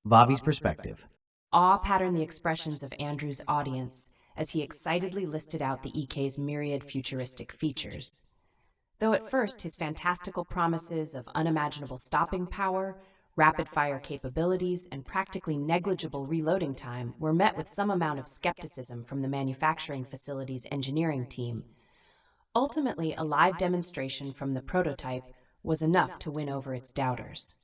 Vavi's perspective. Awe patterned the expressions of Andrew's audience as he excitedly listed out the EK's myriad futuristic features. Though at first his fantastical promises of unimaginable stopping power, rapid-fire capabilities, and practically negligible reloading time were met with some amount of skepticism from the manufacturing facility's engineering team, ultimately a live demonstration from the prototype was enough to win over its doubters.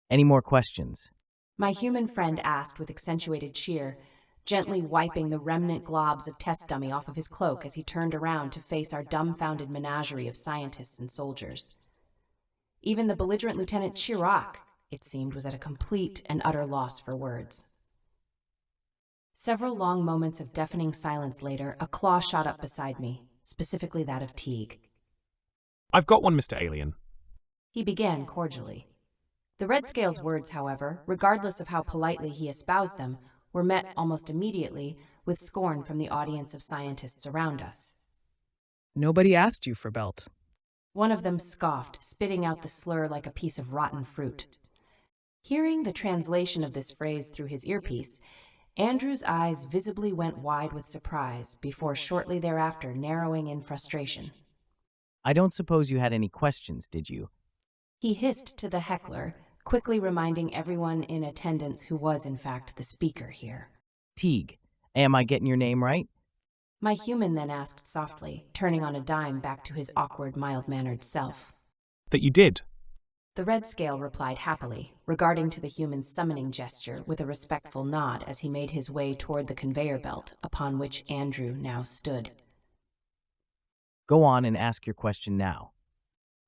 Any more questions? My human friend asked with accentuated cheer, gently wiping the remnant globs of test dummy off of his cloak as he turned around to face our dumbfounded menagerie of scientists and soldiers. Even the belligerent Lieutenant Chirac, it seemed, was at a complete and utter loss for words. Several long moments of deafening silence later, a claw shot up beside me, specifically that of Teague. I've got one, Mr. Alien. He began cordially. The Red Scale's words, however, regardless of how politely he espoused them, were met almost immediately with scorn from the audience of scientists around us. Nobody asked you for Belt. One of them scoffed, spitting out the slur like a piece of rotten fruit. Hearing the translation of this phrase through his earpiece, Andrew's eyes visibly went wide with surprise before shortly thereafter narrowing in frustration. I don't suppose you had any questions, did you? He hissed to the heckler, quickly reminding everyone in attendance who was in fact the speaker here. Teague, am I getting your name right? My human then asked softly, turning on a dime back to his awkward, mild-mannered self. That you did. The Red Scale replied happily, regarding to the human's summoning gesture with a respectful nod as he made his way toward the conveyor belt upon which Andrew now stood. Go on and ask your question now.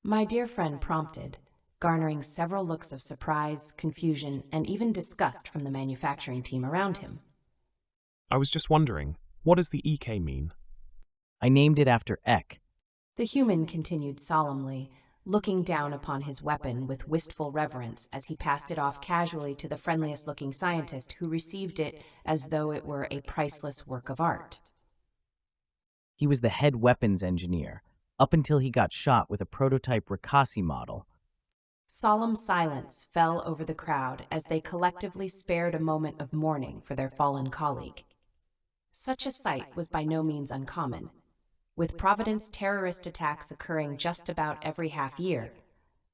My dear friend prompted, garnering several looks of surprise, confusion, and even disgust from the manufacturing team around him. I was just wondering, what does the EK mean? I named it after Ek. The human continued solemnly, looking down upon his weapon with wistful reverence as he passed it off casually to the friendliest-looking scientist who received it as though it were a priceless work of art. He was the head weapons engineer, up until he got shot with a prototype Rikasi model. Solemn silence fell over the crowd as they collectively spared a moment of mourning for their fallen colleague. Such a sight was by no means uncommon, with Providence terrorist attacks occurring just about every half year,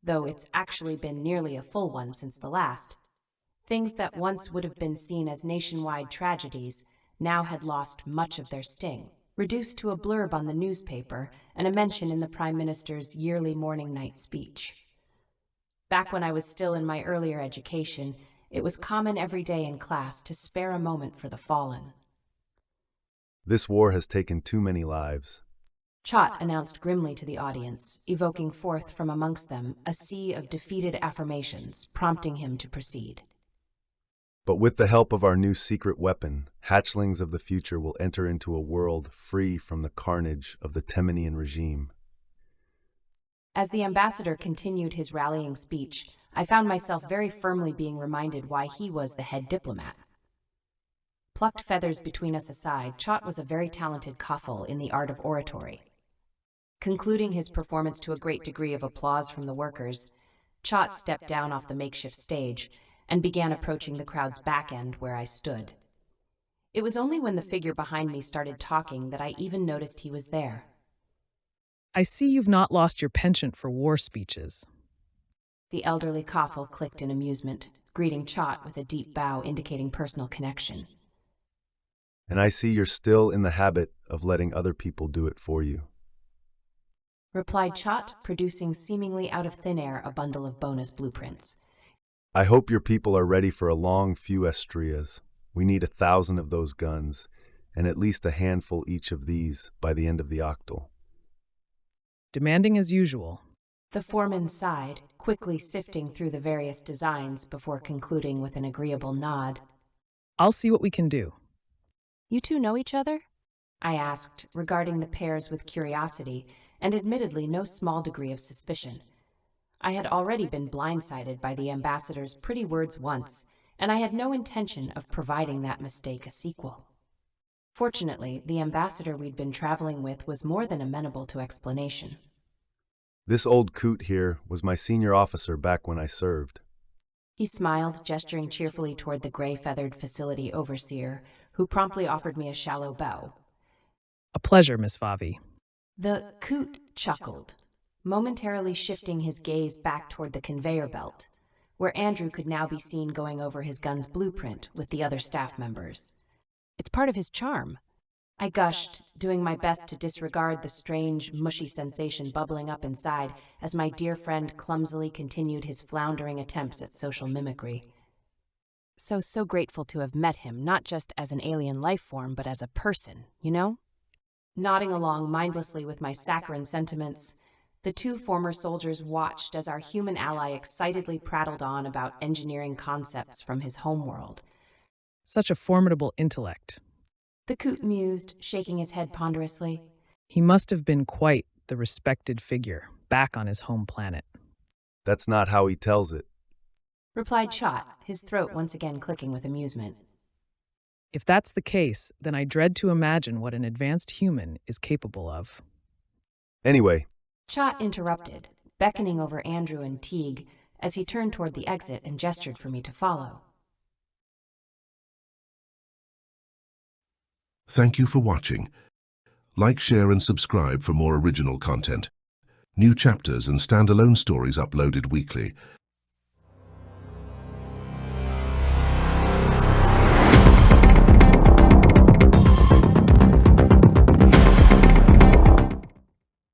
though it's actually been nearly a full one since the last. Things that once would have been seen as nationwide tragedies now had lost much of their sting, reduced to a blurb on the newspaper and a mention in the Prime Minister's yearly morning night speech. Back when I was still in my earlier education, it was common every day in class to spare a moment for the fallen. This war has taken too many lives. Chott announced grimly to the audience, evoking forth from amongst them a sea of defeated affirmations, prompting him to proceed. But with the help of our new secret weapon, hatchlings of the future will enter into a world free from the carnage of the Temenian regime. As the ambassador continued his rallying speech, I found myself very firmly being reminded why he was the head diplomat. Plucked feathers between us aside, Chott was a very talented Kafal in the art of oratory. Concluding his performance to a great degree of applause from the workers, Chott stepped down off the makeshift stage and began approaching the crowd's back end where I stood. It was only when the figure behind me started talking that I even noticed he was there. I see you've not lost your penchant for war speeches. The elderly Kafal clicked in amusement, greeting Chott with a deep bow indicating personal connection. And I see you're still in the habit of letting other people do it for you. Replied Chott, producing seemingly out of thin air a bundle of bonus blueprints. I hope your people are ready for a long few estrias. We need 1,000 of those guns, and at least a handful each of these by the end of the octal. Demanding as usual. The foreman sighed, quickly sifting through the various designs before concluding with an agreeable nod. I'll see what we can do. You two know each other? I asked, regarding the pairs with curiosity and admittedly no small degree of suspicion. I had already been blindsided by the ambassador's pretty words once, and I had no intention of providing that mistake a sequel. Fortunately, the ambassador we'd been traveling with was more than amenable to explanation. This old coot here was my senior officer back when I served. He smiled, gesturing cheerfully toward the gray-feathered facility overseer, who promptly offered me a shallow bow. A pleasure, Miss Vavi. The coot chuckled, momentarily shifting his gaze back toward the conveyor belt, where Andrew could now be seen going over his gun's blueprint with the other staff members. It's part of his charm, I gushed, doing my best to disregard the strange, mushy sensation bubbling up inside as my dear friend clumsily continued his floundering attempts at social mimicry. So grateful to have met him, not just as an alien life form, but as a person, you know? Nodding along mindlessly with my saccharine sentiments, the two former soldiers watched as our human ally excitedly prattled on about engineering concepts from his homeworld. Such a formidable intellect. The coot mused, shaking his head ponderously. He must have been quite the respected figure, back on his home planet. That's not how he tells it. Replied Chot, his throat once again clicking with amusement. If that's the case, then I dread to imagine what an advanced human is capable of. Anyway, Chot interrupted, beckoning over Andrew and Teague as he turned toward the exit and gestured for me to follow. Thank you for watching. Like, share, and subscribe for more original content. New chapters and standalone stories uploaded weekly.